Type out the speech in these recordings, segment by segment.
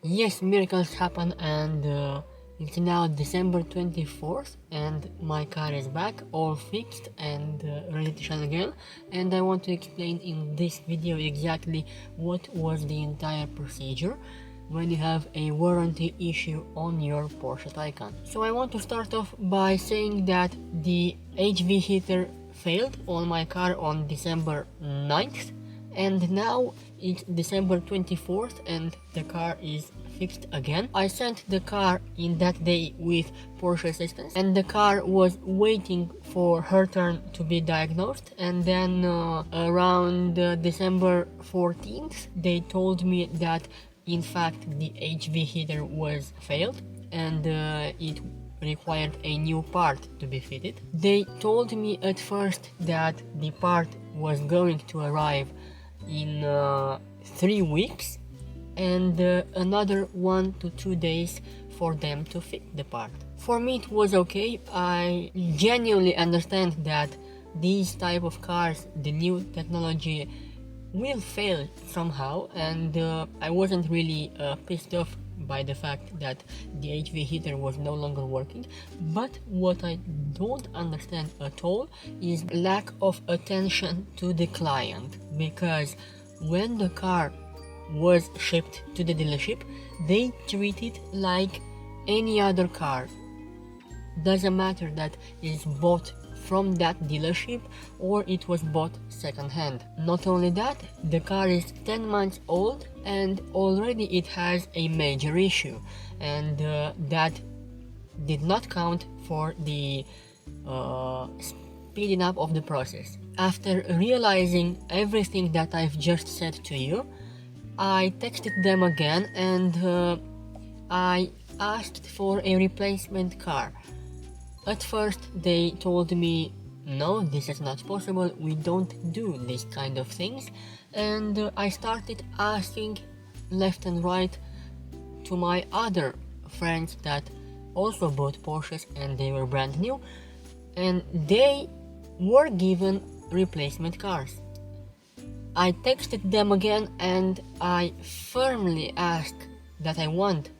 Yes, miracles happen, and it's now December 24th, and my car is back, all fixed and ready to shine again. And I want to explain in this video exactly what was the entire procedure when you have a warranty issue on your Porsche Taycan. So I want to start off by saying that the HV heater failed on my car on December 9th, and now it's December 24th and the car is fixed again. I sent the car in that day with Porsche assistance, and the car was waiting for her turn to be diagnosed, and then around December 14th they told me that in fact the HV heater was failed and it required a new part to be fitted. They told me at first that the part was going to arrive in 3 weeks and another 1 to 2 days for them to fit the part. For me it was okay. I genuinely understand that these type of cars, the new technology, will fail somehow, and I wasn't really pissed off by the fact that the HV heater was no longer working. But what I don't understand at all is lack of attention to the client, because when the car was shipped to the dealership they treat it like any other car. Doesn't matter that it's bought from that dealership or it was bought second-hand. Not only that, the car is 10 months old and already it has a major issue, and that did not count for the speeding up of the process. After realizing everything that I've just said to you, I texted them again and I asked for a replacement car. At first they told me, no, this is not possible, we don't do this kind of things, and I started asking left and right to my other friends that also bought Porsches and they were brand new, and they were given replacement cars. I texted them again and I firmly asked that I want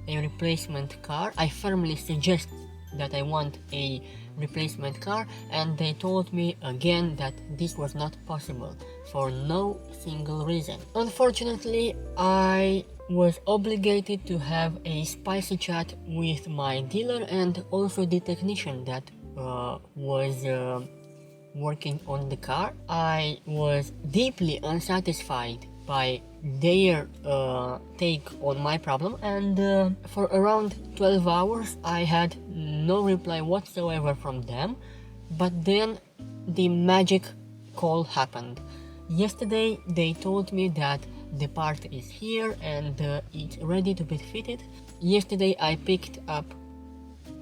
a replacement car. I firmly suggest that I want a replacement car, and they told me again that this was not possible for no single reason. Unfortunately, I was obligated to have a spicy chat with my dealer and also the technician that was working on the car. I was deeply unsatisfied by their take on my problem, and for around 12 hours I had no reply whatsoever from them. But then the magic call happened. Yesterday they told me that the part is here and it's ready to be fitted. Yesterday I picked up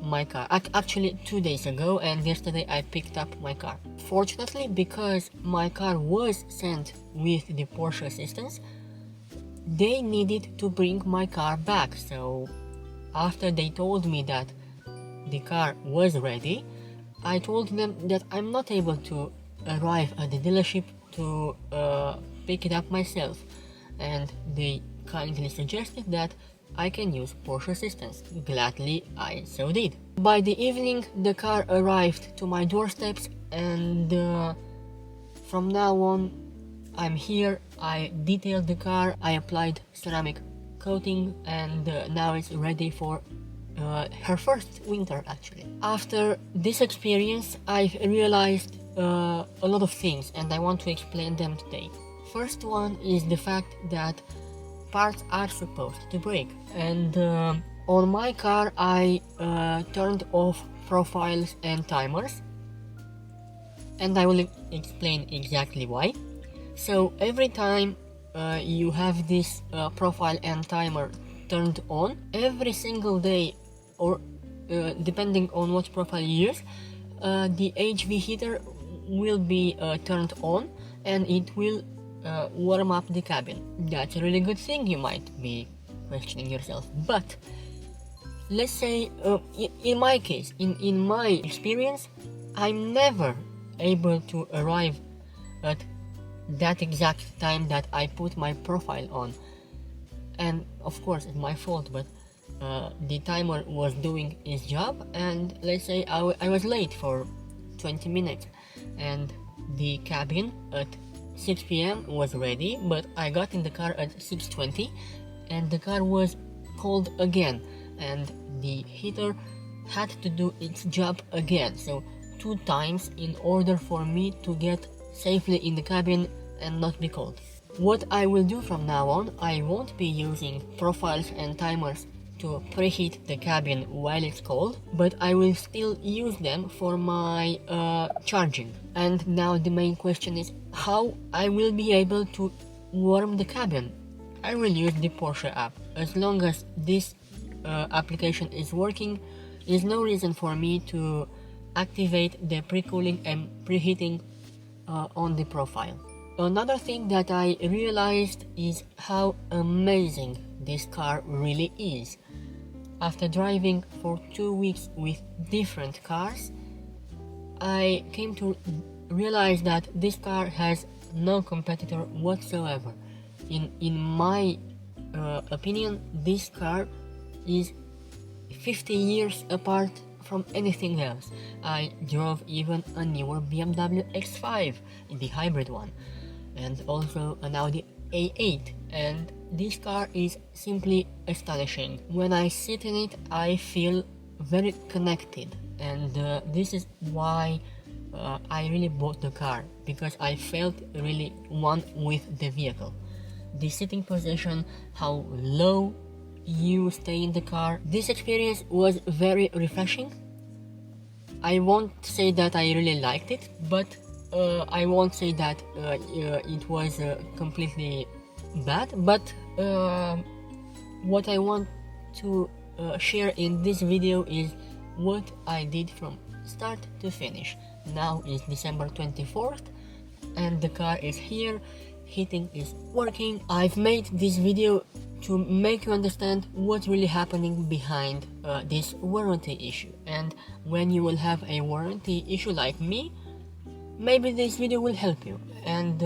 my car, actually 2 days ago, and yesterday I picked up my car. Fortunately, because my car was sent with the Porsche assistance, they needed to bring my car back. So after they told me that the car was ready, I told them that I'm not able to arrive at the dealership to pick it up myself, and they kindly suggested that I can use Porsche assistance. Gladly I so did. By the evening the car arrived to my doorsteps, and from now on I'm here. I detailed the car, I applied ceramic coating, and now it's ready for her first winter actually. After this experience I've realized a lot of things, and I want to explain them today. First one is the fact that parts are supposed to break, and on my car I turned off profiles and timers, and I will explain exactly why. So every time you have this profile and timer turned on, every single day, or depending on what profile you use, the HV heater will be turned on and it will warm up the cabin. That's a really good thing, you might be questioning yourself. But let's say in my case, in my experience, I'm never able to arrive at that exact time that I put my profile on. and of course it's my fault, but the timer was doing its job, and let's say I was late for 20 minutes, and the cabin at 6 p.m. was ready, but I got in the car at 6:20 and the car was cold again, and the heater had to do its job again, so 2 times in order for me to get safely in the cabin and not be cold. What I will do from now on, I won't be using profiles and timers to preheat the cabin while it's cold, but I will still use them for my charging. And now the main question is how I will be able to warm the cabin. I will use the Porsche app. As long as this application is working, there's no reason for me to activate the pre-cooling and preheating on the profile. Another thing that I realized is how amazing this car really is. After driving for 2 weeks with different cars, I came to realize that this car has no competitor whatsoever. In my opinion, this car is 50 years apart from anything else. I drove even a newer BMW X5, the hybrid one, and also an Audi A8, and this car is simply astonishing. When I sit in it, I feel very connected, and this is why I really bought the car, because I felt really one with the vehicle. The sitting position, how low you stay in the car, this experience was very refreshing. I won't say that I really liked it, but I won't say that it was completely bad, but what I want to share in this video is what I did from start to finish. Now is December 24th and the car is here, heating is working. I've made this video to make you understand what's really happening behind this warranty issue, and when you will have a warranty issue like me, maybe this video will help you, and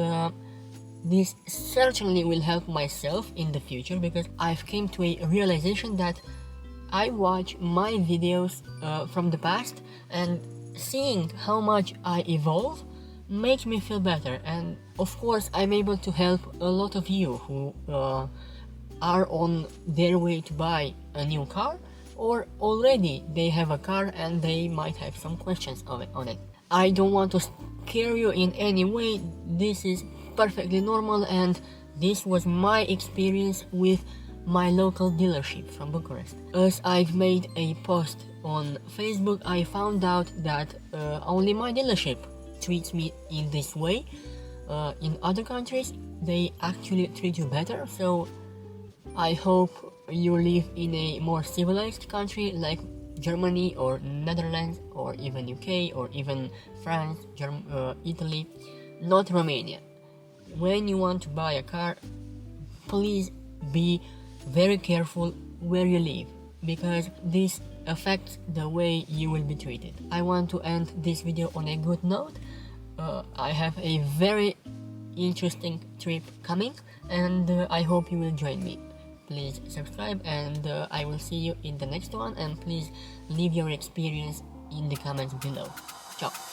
this certainly will help myself in the future, because I've came to a realization that I watch my videos from the past, and seeing how much I evolve makes me feel better, and of course I'm able to help a lot of you who are on their way to buy a new car, or already they have a car and they might have some questions on it. I don't want to scare you in any way. This is perfectly normal, and this was my experience with my local dealership from Bucharest. As I've made a post on Facebook, I found out that only my dealership treats me in this way. In other countries they actually treat you better, so I hope you live in a more civilized country like Germany or Netherlands or even UK or even France, Italy, not Romania. When you want to buy a car, please be very careful where you live, because this affects the way you will be treated. I want to end this video on a good note. I have a very interesting trip coming, and I hope you will join me. Please subscribe, and I will see you in the next one, and please leave your experience in the comments below. Ciao.